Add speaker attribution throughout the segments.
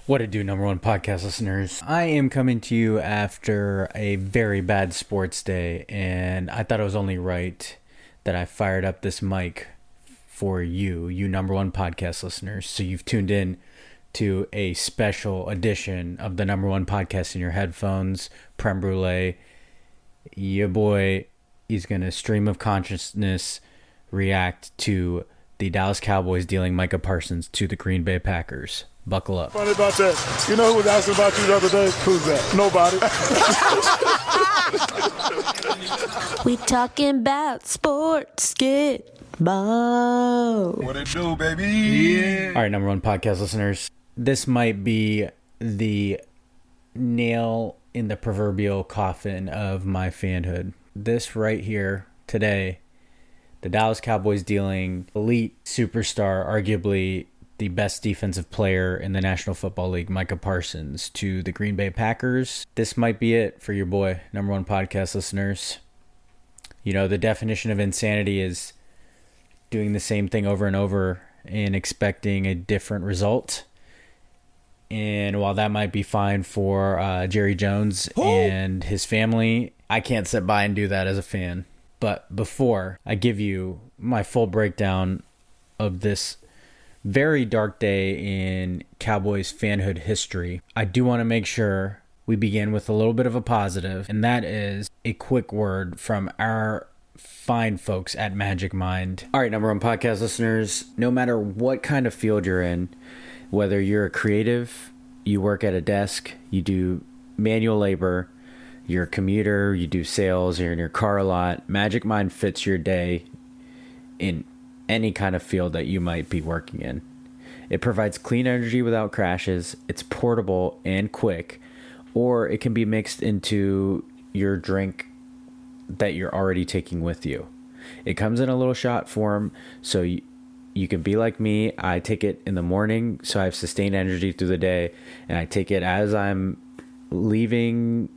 Speaker 1: What it do, number one podcast listeners? I am coming to you after a very bad sports day, and I thought it was only right that I fired up this mic for you number one podcast listeners. So you've tuned in to a special edition of the number one podcast in your headphones. Prem Brulee, your boy, is going to stream of consciousness react to the Dallas Cowboys dealing Micah Parsons to the Green Bay Packers. Buckle up.
Speaker 2: Funny about that. You know who was asking about you the other day? Who's that? Nobody.
Speaker 3: We talking about sports, get ball.
Speaker 2: What it do, baby? Yeah.
Speaker 1: All right, number one podcast listeners. This might be the nail in the proverbial coffin of my fanhood. This right here today, the Dallas Cowboys dealing elite superstar, arguably the best defensive player in the National Football League, Micah Parsons, to the Green Bay Packers. This might be it for your boy, number one podcast listeners. You know, the definition of insanity is doing the same thing over and over and expecting a different result. And while that might be fine for Jerry Jones and his family, I can't sit by and do that as a fan. But before I give you my full breakdown of this very dark day in Cowboys fanhood history, I do want to make sure we begin with a little bit of a positive, and that is a quick word from our fine folks at Magic Mind. All right, number one podcast listeners, no matter what kind of field you're in, whether you're a creative, you work at a desk, you do manual labor, you're a commuter, you do sales, you're in your car a lot, Magic Mind fits your day in any kind of field that you might be working in. It provides clean energy without crashes, it's portable and quick, or it can be mixed into your drink that you're already taking with you. It comes in a little shot form, so you can be like me. I take it in the morning, so I have sustained energy through the day, and I take it as I'm leaving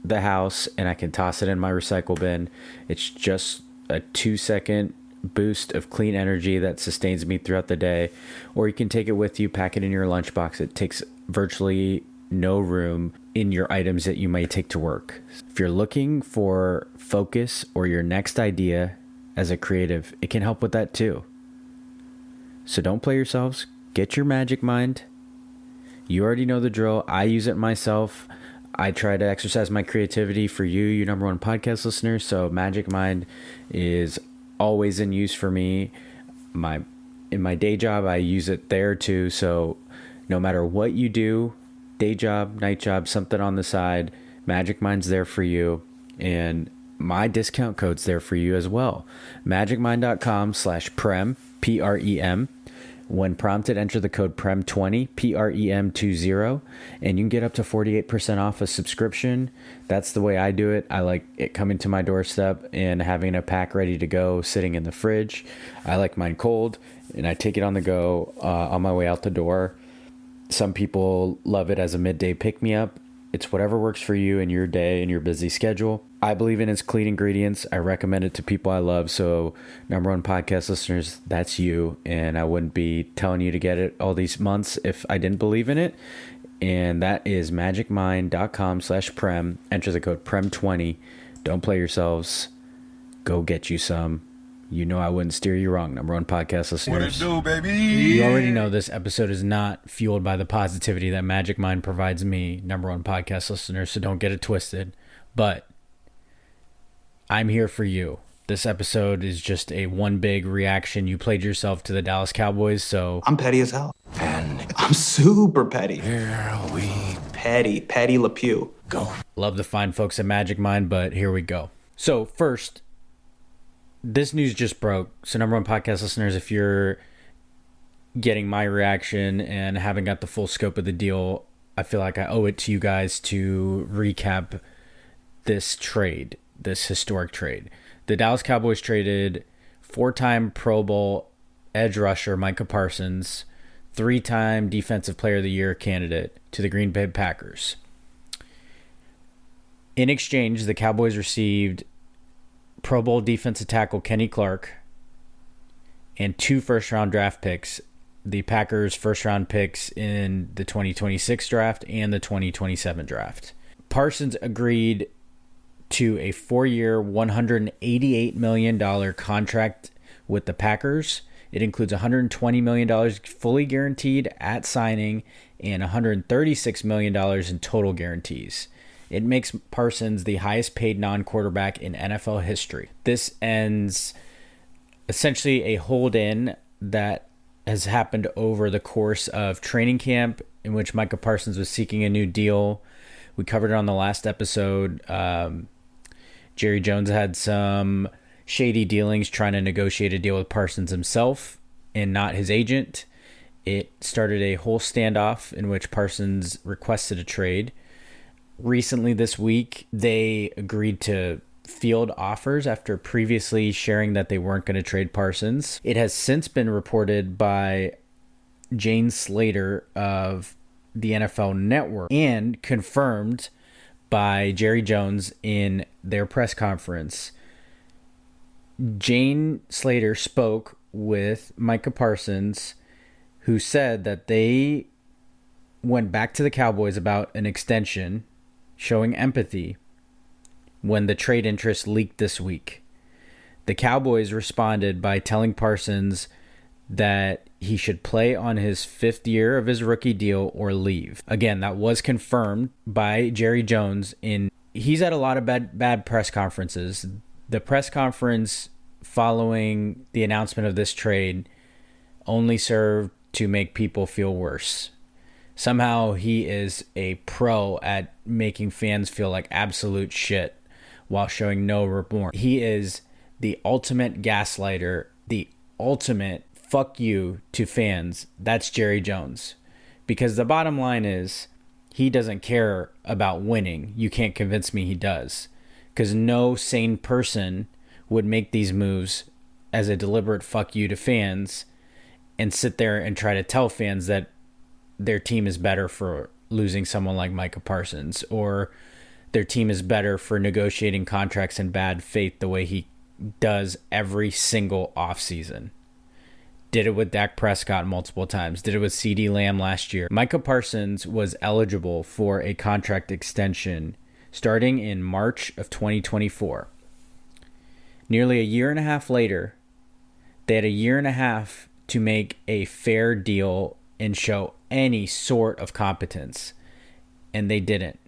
Speaker 1: the house, and I can toss it in my recycle bin. It's just a 2-second boost of clean energy that sustains me throughout the day. Or you can take it with you, pack it in your lunchbox. It takes virtually no room in your items that you might take to work. If you're looking for focus or your next idea as a creative, it can help with that too. So don't play yourselves. Get your Magic Mind. You already know the drill. I use it myself. I try to exercise my creativity for you number one podcast listeners. So Magic Mind is always in use for me. In my day job, I use it there too. So no matter what you do, day job, night job, something on the side, Magic Mind's there for you. And my discount code's there for you as well. magicmind.com/Prem, Prem. When prompted, enter the code PREM20, PREM20, and you can get up to 48% off a subscription. That's the way I do it. I like it coming to my doorstep and having a pack ready to go sitting in the fridge. I like mine cold, and I take it on the go on my way out the door. Some people love it as a midday pick-me-up. It's whatever works for you in your day and your busy schedule. I believe in its clean ingredients. I recommend it to people I love. So number one podcast listeners, that's you. And I wouldn't be telling you to get it all these months if I didn't believe in it. And that is magicmind.com/Prem. Enter the code PREM20. Don't play yourselves. Go get you some. You know I wouldn't steer you wrong, number one podcast listeners.
Speaker 2: What it do, baby?
Speaker 1: You already know this episode is not fueled by the positivity that Magic Mind provides me, number one podcast listeners, so don't get it twisted. But I'm here for you. This episode is just a one big reaction. You played yourself to the Dallas Cowboys, so
Speaker 4: I'm petty as hell. And I'm super petty.
Speaker 2: Here we
Speaker 4: Petty Le Pew.
Speaker 2: go.
Speaker 1: Love the fine folks at Magic Mind, but here we go. So first, this news just broke. So number one podcast listeners, if you're getting my reaction and haven't got the full scope of the deal, I feel like I owe it to you guys to recap this trade, this historic trade. The Dallas Cowboys traded 4-time Pro Bowl edge rusher Micah Parsons, 3-time Defensive Player of the Year candidate, to the Green Bay Packers. In exchange, the Cowboys received Pro Bowl defensive tackle Kenny Clark and 2 first-round draft picks the Packers' first-round picks in the 2026 draft and the 2027 draft. Parsons agreed to a 4-year, $188 million contract with the Packers. It includes $120 million fully guaranteed at signing and $136 million in total guarantees. It makes Parsons the highest paid non-quarterback in NFL history. This ends essentially a hold-in that has happened over the course of training camp, in which Micah Parsons was seeking a new deal. We covered it on the last episode. Jerry Jones had some shady dealings trying to negotiate a deal with Parsons himself and not his agent. It started a whole standoff in which Parsons requested a trade. Recently this week, they agreed to field offers after previously sharing that they weren't going to trade Parsons. It has since been reported by Jane Slater of the NFL Network and confirmed by Jerry Jones in their press conference. Jane Slater spoke with Micah Parsons, who said that they went back to the Cowboys about an extension, showing empathy, when the trade interest leaked this week. The Cowboys responded by telling Parsons that he should play on his 5th year of his rookie deal or leave. Again, that was confirmed by Jerry Jones. He's at a lot of bad press conferences. The press conference following the announcement of this trade only served to make people feel worse. Somehow he is a pro at making fans feel like absolute shit while showing no remorse. He is the ultimate gaslighter, the ultimate fuck you to fans. That's Jerry Jones. Because the bottom line is, he doesn't care about winning. You can't convince me he does. Because no sane person would make these moves as a deliberate fuck you to fans and sit there and try to tell fans that their team is better for losing someone like Micah Parsons, or their team is better for negotiating contracts in bad faith the way he does every single offseason. Did it with Dak Prescott multiple times. Did it with CeeDee Lamb last year. Micah Parsons was eligible for a contract extension starting in March of 2024. Nearly a year and a half later, they had a year and a half to make a fair deal and show any sort of competence, and they didn't.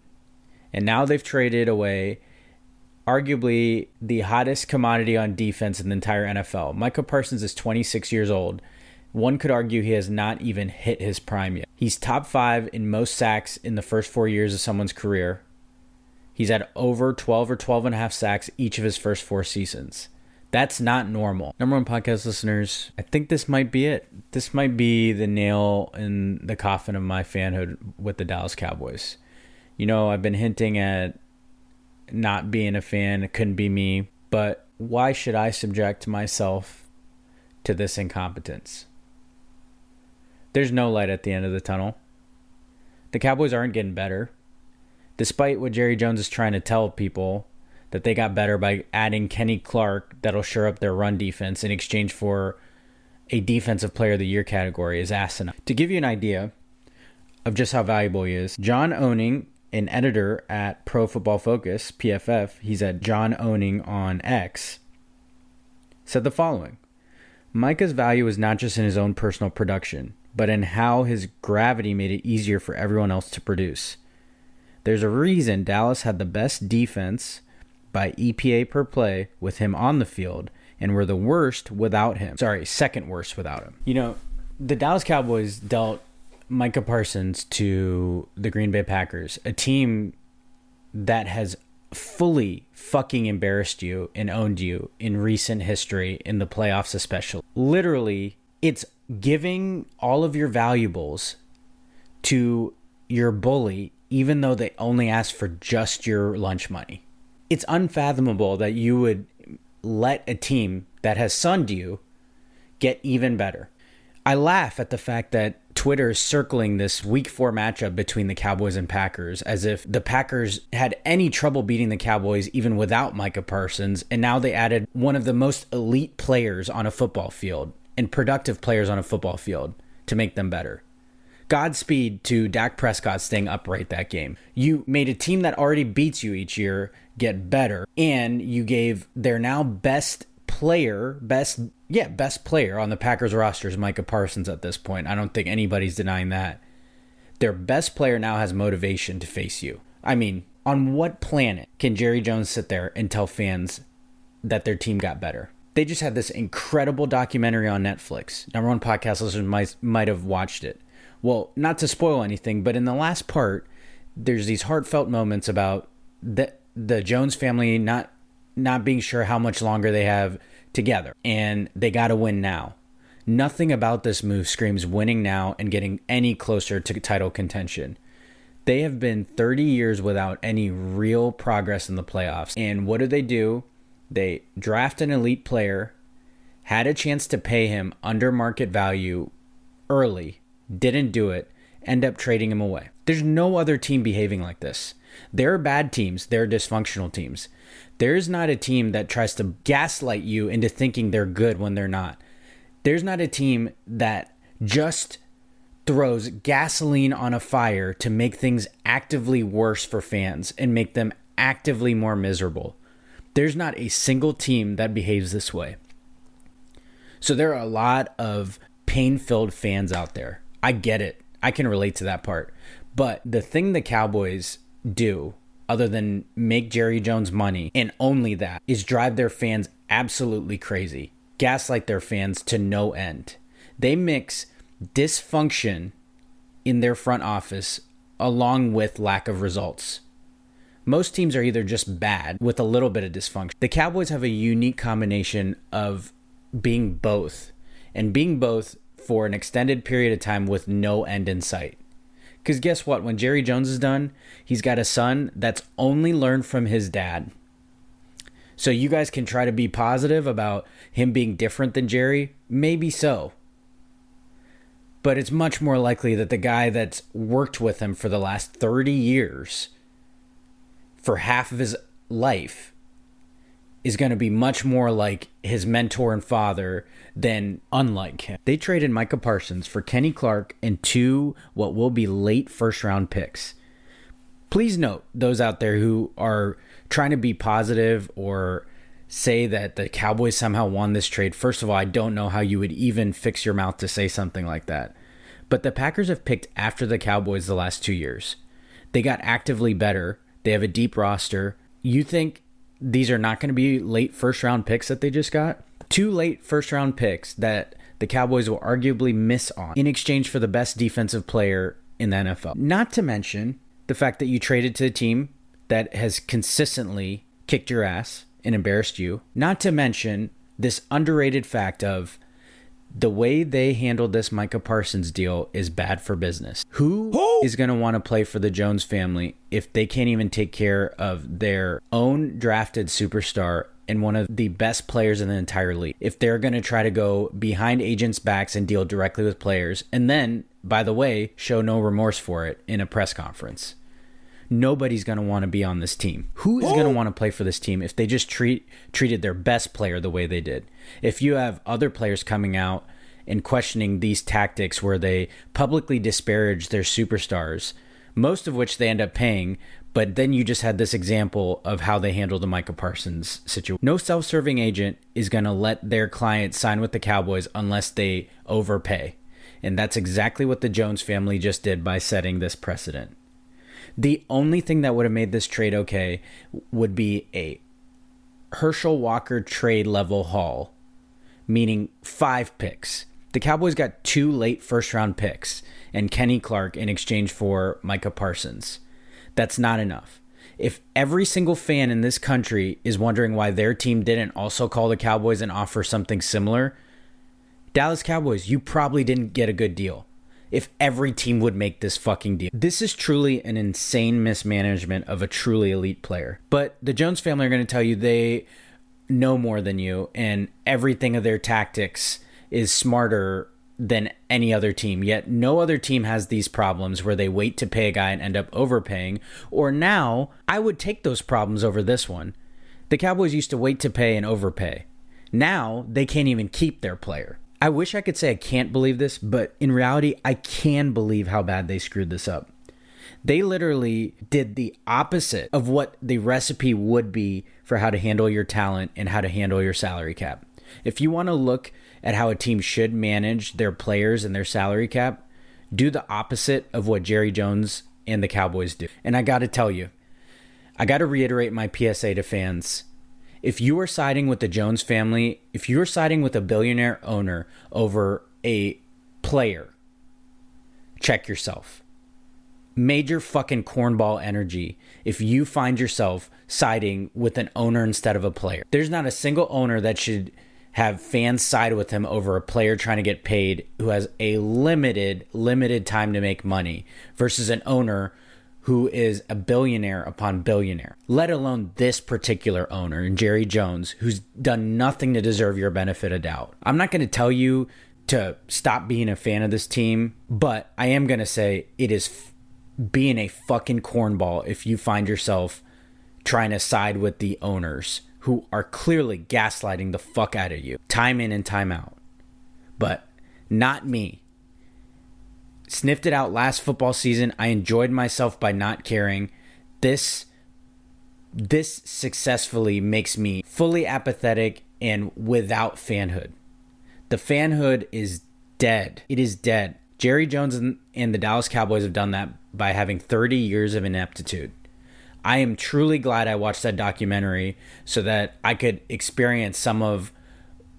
Speaker 1: And now they've traded away arguably the hottest commodity on defense in the entire NFL. Micah Parsons is 26 years old. One could argue he has not even hit his prime yet. He's top 5 in most sacks in the first 4 years of someone's career. He's had over 12 or 12 and a half sacks each of his first 4 seasons. That's not normal. Number one podcast listeners, I think this might be it. This might be the nail in the coffin of my fanhood with the Dallas Cowboys. You know, I've been hinting at not being a fan. It couldn't be me. But why should I subject myself to this incompetence? There's no light at the end of the tunnel. The Cowboys aren't getting better. Despite what Jerry Jones is trying to tell people, that they got better by adding Kenny Clark that'll shore up their run defense in exchange for a Defensive Player of the Year category, is asinine. To give you an idea of just how valuable he is, John Owning, an editor at Pro Football Focus, PFF, he's at John Owning on X, said the following: Micah's value is not just in his own personal production, but in how his gravity made it easier for everyone else to produce. There's a reason Dallas had the best defense by EPA per play with him on the field, and were the worst without him. Sorry, second worst without him. You know, the Dallas Cowboys dealt Micah Parsons to the Green Bay Packers, a team that has fully fucking embarrassed you and owned you in recent history, in the playoffs especially. Literally, it's giving all of your valuables to your bully, even though they only asked for just your lunch money. It's unfathomable that you would let a team that has sunned you get even better. I laugh at the fact that Twitter is circling this Week 4 matchup between the Cowboys and Packers as if the Packers had any trouble beating the Cowboys even without Micah Parsons, and now they added one of the most elite players on a football field and productive players on a football field, to make them better. Godspeed to Dak Prescott staying upright that game. You made a team that already beats you each year get better, and you gave their now best player on the Packers roster is Micah Parsons at this point. I don't think anybody's denying that. Their best player now has motivation to face you. I mean, on what planet can Jerry Jones sit there and tell fans that their team got better? They just had this incredible documentary on Netflix. Number one podcast listeners might have watched it. Well, not to spoil anything, but in the last part, there's these heartfelt moments about the Jones family not being sure how much longer they have together, and they got to win now. Nothing about this move screams winning now and getting any closer to title contention. They have been 30 years without any real progress in the playoffs. And what do? They draft an elite player, had a chance to pay him under market value early, didn't do it, end up trading him away. There's no other team behaving like this. There are bad teams. There are dysfunctional teams. There's not a team that tries to gaslight you into thinking they're good when they're not. There's not a team that just throws gasoline on a fire to make things actively worse for fans and make them actively more miserable. There's not a single team that behaves this way. So there are a lot of pain-filled fans out there. I get it. I can relate to that part. But the thing the Cowboys do, other than make Jerry Jones money, and only that, is drive their fans absolutely crazy. Gaslight their fans to no end. They mix dysfunction in their front office along with lack of results. Most teams are either just bad with a little bit of dysfunction. The Cowboys have a unique combination of being both, and being both for an extended period of time with no end in sight. Because guess what? When Jerry Jones is done, he's got a son that's only learned from his dad. So you guys can try to be positive about him being different than Jerry. Maybe so. But it's much more likely that the guy that's worked with him for the last 30 years, for half of his life, is going to be much more like his mentor and father than unlike him. They traded Micah Parsons for Kenny Clark and 2 what will be late first-round picks. Please note, those out there who are trying to be positive or say that the Cowboys somehow won this trade. First of all, I don't know how you would even fix your mouth to say something like that. But the Packers have picked after the Cowboys the last 2 years. They got actively better. They have a deep roster. You think these are not going to be late first-round picks that they just got? 2 late first-round picks that the Cowboys will arguably miss on in exchange for the best defensive player in the NFL. Not to mention the fact that you traded to a team that has consistently kicked your ass and embarrassed you. Not to mention this underrated fact of the way they handled this Micah Parsons deal is bad for business. Who is going to want to play for the Jones family if they can't even take care of their own drafted superstar and one of the best players in the entire league? If they're going to try to go behind agents' backs and deal directly with players, and then, by the way, show no remorse for it in a press conference. Nobody's going to want to be on this team. Who is going to want to play for this team if they just treated their best player the way they did? If you have other players coming out and questioning these tactics where they publicly disparage their superstars, most of which they end up paying, but then you just had this example of how they handled the Micah Parsons situation. No self-serving agent is going to let their client sign with the Cowboys unless they overpay. And that's exactly what the Jones family just did by setting this precedent. The only thing that would have made this trade okay would be a Herschel Walker trade level haul, meaning 5 picks. The Cowboys got 2 late first round picks and Kenny Clark in exchange for Micah Parsons. That's not enough. If every single fan in this country is wondering why their team didn't also call the Cowboys and offer something similar, Dallas Cowboys, you probably didn't get a good deal. If every team would make this fucking deal. This is truly an insane mismanagement of a truly elite player. But the Jones family are going to tell you they know more than you, and everything of their tactics is smarter than any other team. Yet no other team has these problems where they wait to pay a guy and end up overpaying. Or now, I would take those problems over this one. The Cowboys used to wait to pay and overpay. Now, they can't even keep their player. I wish I could say I can't believe this, but in reality, I can believe how bad they screwed this up. They literally did the opposite of what the recipe would be for how to handle your talent and how to handle your salary cap. If you want to look at how a team should manage their players and their salary cap, do the opposite of what Jerry Jones and the Cowboys do. And I got to tell you, I got to reiterate my PSA to fans. If you are siding with the Jones family, if you're siding with a billionaire owner over a player, check yourself. Major fucking cornball energy if you find yourself siding with an owner instead of a player. There's not a single owner that should have fans side with him over a player trying to get paid who has a limited time to make money versus an owner who is a billionaire upon billionaire, let alone this particular owner, and Jerry Jones, who's done nothing to deserve your benefit of doubt. I'm not going to tell you to stop being a fan of this team, but I am going to say it is being a fucking cornball if you find yourself trying to side with the owners who are clearly gaslighting the fuck out of you, time in and time out. But not me. Sniffed it out last football season. I enjoyed myself by not caring. This successfully makes me fully apathetic and without fanhood. The fanhood is dead. It is dead. Jerry Jones and the Dallas Cowboys have done that by having 30 years of ineptitude. I am truly glad I watched that documentary so that I could experience some of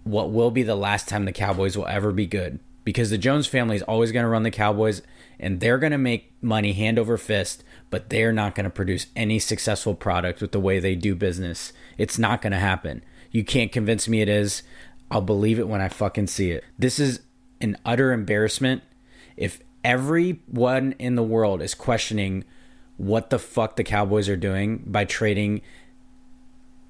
Speaker 1: what will be the last time the Cowboys will ever be good. Because the Jones family is always going to run the Cowboys, and they're going to make money hand over fist, but they're not going to produce any successful product with the way they do business. It's not going to happen. You can't convince me it is. I'll believe it when I fucking see it. This is an utter embarrassment. If everyone in the world is questioning what the fuck the Cowboys are doing by trading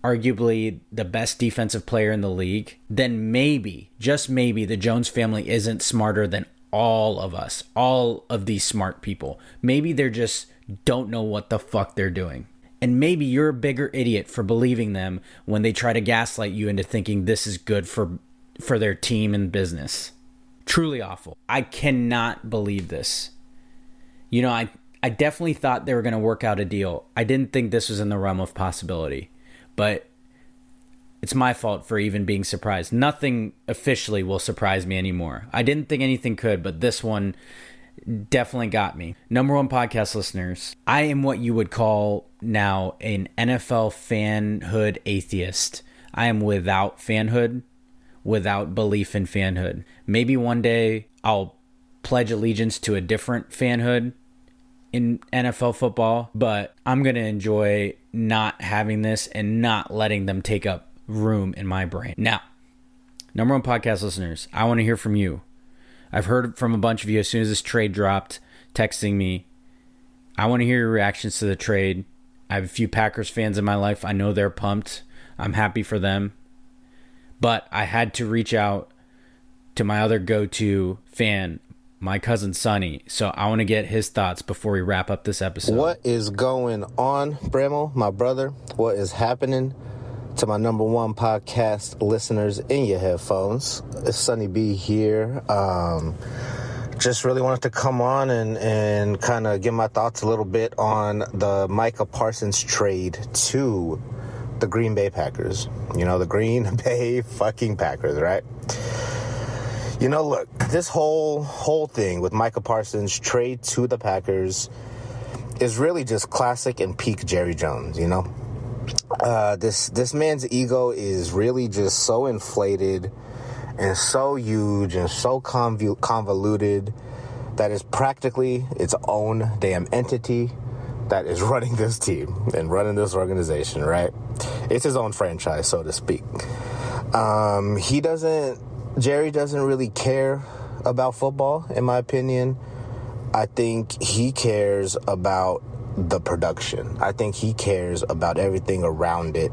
Speaker 1: arguably the best defensive player in the league, then maybe, just maybe, the Jones family isn't smarter than all of us, all of these smart people. Maybe they're just don't know what the fuck they're doing. And maybe you're a bigger idiot for believing them when they try to gaslight you into thinking this is good for their team and business. Truly awful. I cannot believe this. You know, I definitely thought they were going to work out a deal. I didn't think this was in the realm of possibility. But it's my fault for even being surprised. Nothing officially will surprise me anymore. I didn't think anything could, but this one definitely got me. Number one podcast listeners, I am what you would call now an NFL fanhood atheist. I am without fanhood, without belief in fanhood. Maybe one day I'll pledge allegiance to a different fanhood in NFL football, but I'm going to enjoy not having this and not letting them take up room in my brain. Now, number one podcast listeners, I want to hear from you. I've heard from a bunch of you as soon as this trade dropped, texting me. I want to hear your reactions to the trade. I have a few Packers fans in my life. I know they're pumped. I'm happy for them. But I had to reach out to my other go-to fan, my cousin Sonny. So I want to get his thoughts before we wrap up this episode.
Speaker 5: What is going on, Premal, my brother? What is happening to my number one podcast listeners in your headphones? It's Sonny B here. Just really wanted to come on and kind of give my thoughts a little bit on the Micah Parsons trade to the Green Bay Packers. You know, the Green Bay fucking Packers, right? You know, look, this whole thing with Micah Parsons' trade to the Packers is really just classic and peak Jerry Jones, you know? This man's ego is really just so inflated and so huge and so convoluted that is practically its own damn entity that is running this team and running this organization, right? It's his own franchise, so to speak. Jerry doesn't really care about football, in my opinion. I think he cares about the production. I think he cares about everything around it,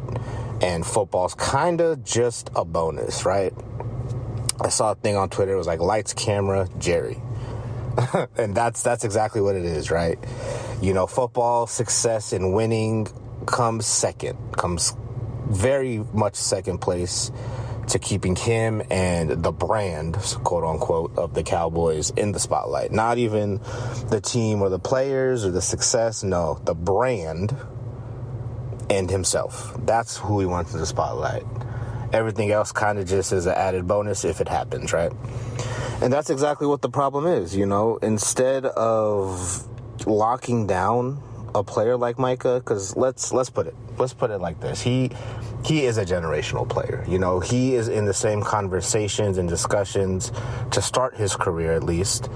Speaker 5: and football's kind of just a bonus, right? I saw a thing on Twitter, it was like, lights, camera, Jerry. And that's exactly what it is, right? You know, football success and winning comes very much second place to keeping him and the brand, quote unquote, of the Cowboys in the spotlight. Not even the team or the players or the success. No, the brand and himself. That's who he wants in the spotlight. Everything else kind of just is an added bonus if it happens, right? And that's exactly what the problem is, you know. Instead of locking down a player like Micah, because let's put it like this. He is a generational player. You know, he is in the same conversations and discussions to start his career, at least,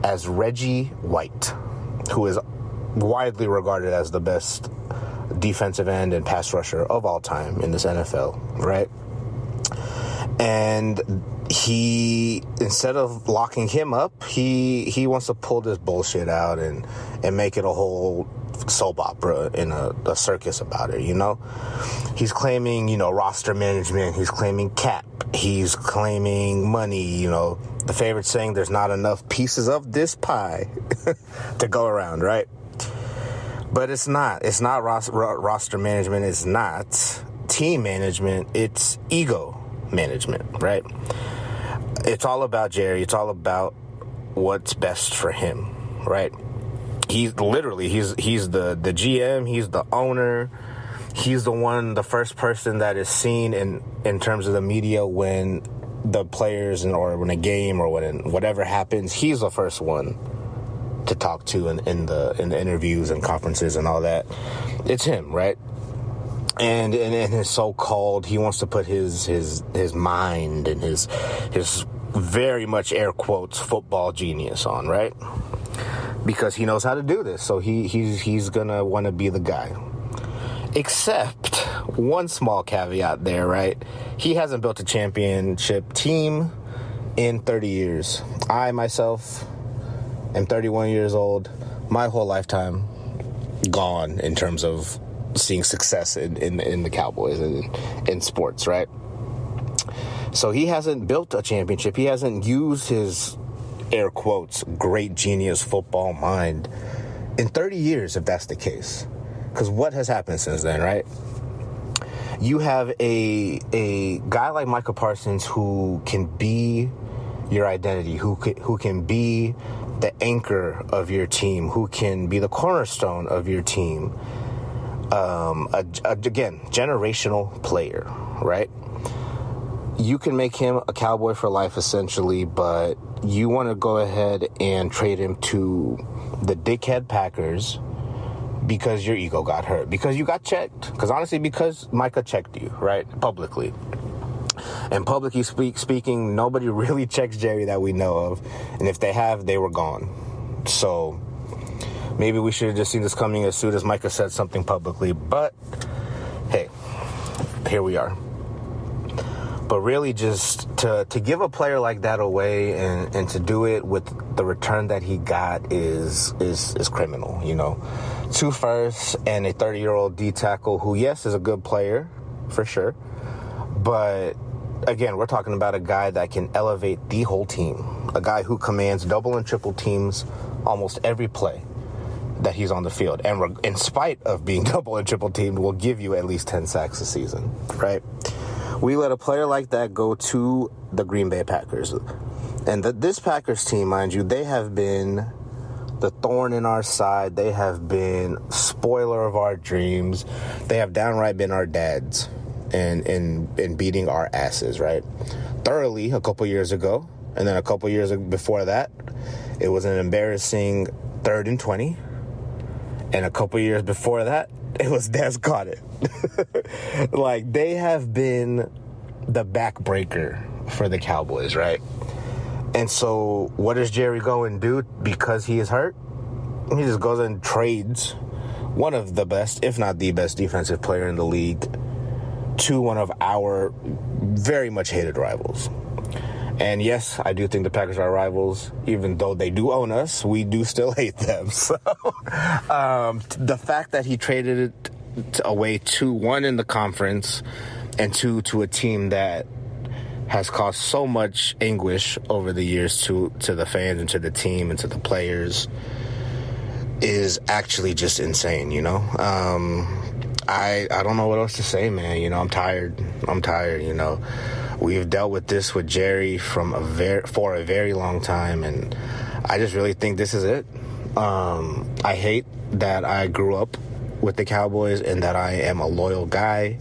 Speaker 5: as Reggie White, who is widely regarded as the best defensive end and pass rusher of all time in this NFL, right? And he, instead of locking him up, he wants to pull this bullshit out and make it a whole soap opera in a circus about it, you know? He's claiming, you know, roster management. He's claiming cap. He's claiming money, you know. The favorite saying, there's not enough pieces of this pie to go around, right? But it's not. It's not roster management. It's not team management. It's ego management, right? It's all about Jerry. It's all about what's best for him, right? He's the GM. He's the owner. He's the first person that is seen in terms of the media when the players or when a game or when whatever happens. He's the first one to talk to in the interviews and conferences and all that. It's him, right? And in his so-called, he wants to put his mind and his very much air quotes football genius on, right? Because he knows how to do this, so he's gonna want to be the guy. Except one small caveat there, right? He hasn't built a championship team in 30 years. I myself am 31 years old. My whole lifetime gone in terms of seeing success in the Cowboys and in sports, right? So he hasn't built a championship. He hasn't used his, air quotes, great genius football mind in 30 years, if that's the case. Because what has happened since then, right? You have a guy like Micah Parsons who can be your identity, who can be the anchor of your team, who can be the cornerstone of your team. Again, generational player, right? You can make him a Cowboy for life, essentially, but you want to go ahead and trade him to the dickhead Packers because your ego got hurt, because you got checked. Because honestly, because Micah checked you, right, publicly. And publicly speaking, nobody really checks Jerry that we know of. And if they have, they were gone. So maybe we should have just seen this coming as soon as Micah said something publicly. But, hey, here we are. But really just to give a player like that away and to do it with the return that he got is criminal, you know. 2 firsts and a 30-year-old D-tackle who, yes, is a good player, for sure. But, again, we're talking about a guy that can elevate the whole team. A guy who commands double and triple teams almost every play that he's on the field. And in spite of being double and triple teamed, will give you at least 10 sacks a season, right? We let a player like that go to the Green Bay Packers. And this Packers team, mind you, they have been the thorn in our side. They have been spoiler of our dreams. They have downright been our dads in beating our asses, right? Thoroughly a couple years ago. And then a couple years before that, it was an embarrassing 3rd and 20. And a couple years before that, it was Des got it. Like, they have been the backbreaker for the Cowboys, right? And so what does Jerry go and do because he is hurt? He just goes and trades one of the best, if not the best, defensive player in the league to one of our very much hated rivals. And yes, I do think the Packers are rivals. Even though they do own us, we do still hate them. So the fact that he traded it away 2-1 in the conference and 2 to a team that has caused so much anguish over the years to the fans and to the team and to the players is actually just insane, you know? I don't know what else to say, man. You know, I'm tired, you know. we've dealt with this with Jerry for a very long time, and I just really think this is it. I hate that I grew up with the Cowboys and that I am a loyal guy,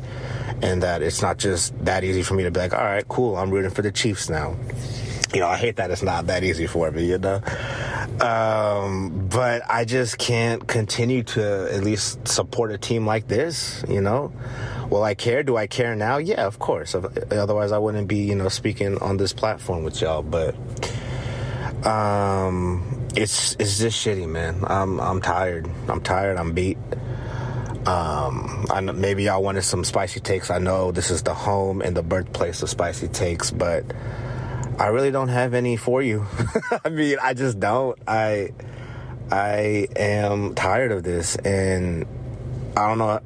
Speaker 5: and that it's not just that easy for me to be like, all right, cool, I'm rooting for the Chiefs now. I hate that it's not that easy for me, but I just can't continue to at least support a team like this, Will I care? Do I care now? Yeah, of course. Otherwise, I wouldn't be, speaking on this platform with y'all. But it's just shitty, man. I'm tired. I'm beat. I know maybe y'all wanted some spicy takes. I know this is the home and the birthplace of spicy takes, but I really don't have any for you. I mean, I just don't. I am tired of this, and I don't know.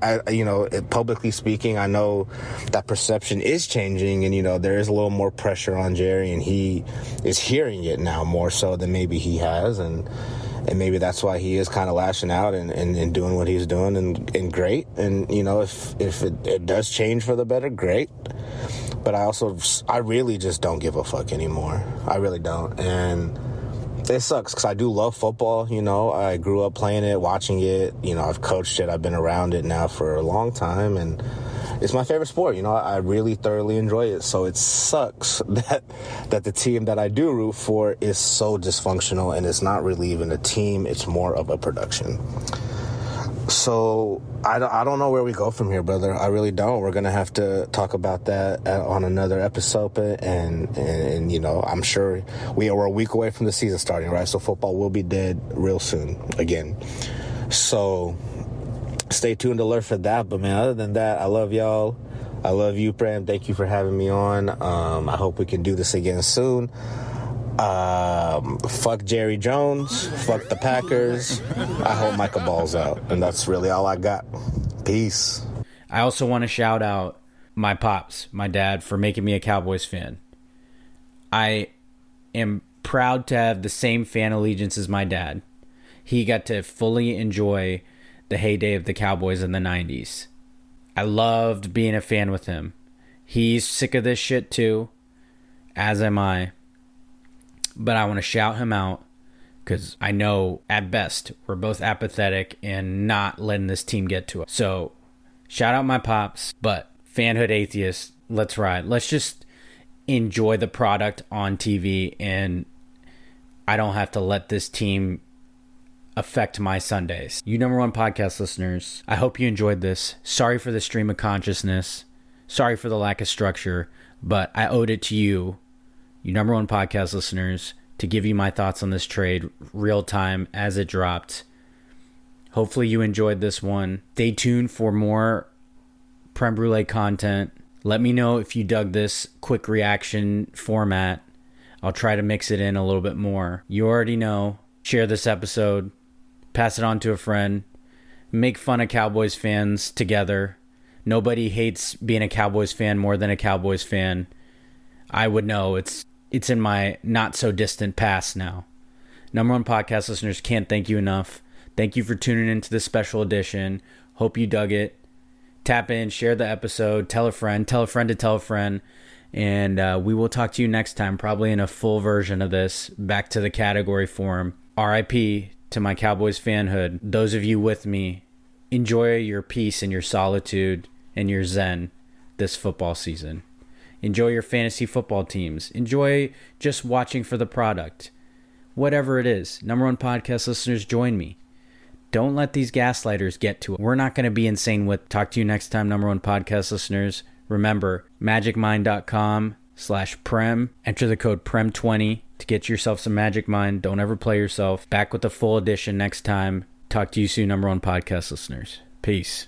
Speaker 5: Publicly speaking, I know that perception is changing, and there is a little more pressure on Jerry, and he is hearing it now more so than maybe he has, and maybe that's why he is kind of lashing out and doing what he's doing, and great. And if it does change for the better, great. But I really just don't give a fuck anymore. I really don't. And it sucks because I do love football. I grew up playing it, watching it. I've coached it. I've been around it now for a long time. And it's my favorite sport. I really thoroughly enjoy it. So it sucks that the team that I do root for is so dysfunctional, and it's not really even a team. It's more of a production. So I don't know where we go from here, brother. I really don't. We're going to have to talk about that on another episode. And I'm sure we're a week away from the season starting, right? So football will be dead real soon again. So stay tuned to alert for that. But, man, other than that, I love y'all. I love you, Prem. Thank you for having me on. I hope we can do this again soon. Fuck Jerry Jones, fuck the Packers. I hope Micah balls out, and that's really all I got. Peace.
Speaker 1: I also want to shout out my pops, my dad, for making me a Cowboys fan. I am proud to have the same fan allegiance as my dad. He got to fully enjoy the heyday of the Cowboys in the 90s. I loved being a fan with him. He's sick of this shit too, as am I. But I want to shout him out because I know at best we're both apathetic and not letting this team get to us. So shout out my pops, but fanhood atheist, let's ride. Let's just enjoy the product on TV, and I don't have to let this team affect my Sundays. You number one podcast listeners, I hope you enjoyed this. Sorry for the stream of consciousness. Sorry for the lack of structure, but I owed it to you number one podcast listeners, to give you my thoughts on this trade real time as it dropped. Hopefully you enjoyed this one. Stay tuned for more Prem Brulee content. Let me know if you dug this quick reaction format. I'll try to mix it in a little bit more. You already know. Share this episode. Pass it on to a friend. Make fun of Cowboys fans together. Nobody hates being a Cowboys fan more than a Cowboys fan. I would know. It's in my not so distant past now. Number one podcast listeners, can't thank you enough. Thank you for tuning into this special edition. Hope you dug it. Tap in, share the episode, tell a friend to tell a friend. And we will talk to you next time, probably in a full version of this, back to the category form. RIP to my Cowboys fanhood. Those of you with me, enjoy your peace and your solitude and your zen this football season. Enjoy your fantasy football teams. Enjoy just watching for the product. Whatever it is. Number one podcast listeners, join me. Don't let these gaslighters get to it. We're not going to be insane with. Talk to you next time, number one podcast listeners. Remember, magicmind.com/Prem. Enter the code PREM20 to get yourself some Magic Mind. Don't ever play yourself. Back with the full edition next time. Talk to you soon, number one podcast listeners. Peace.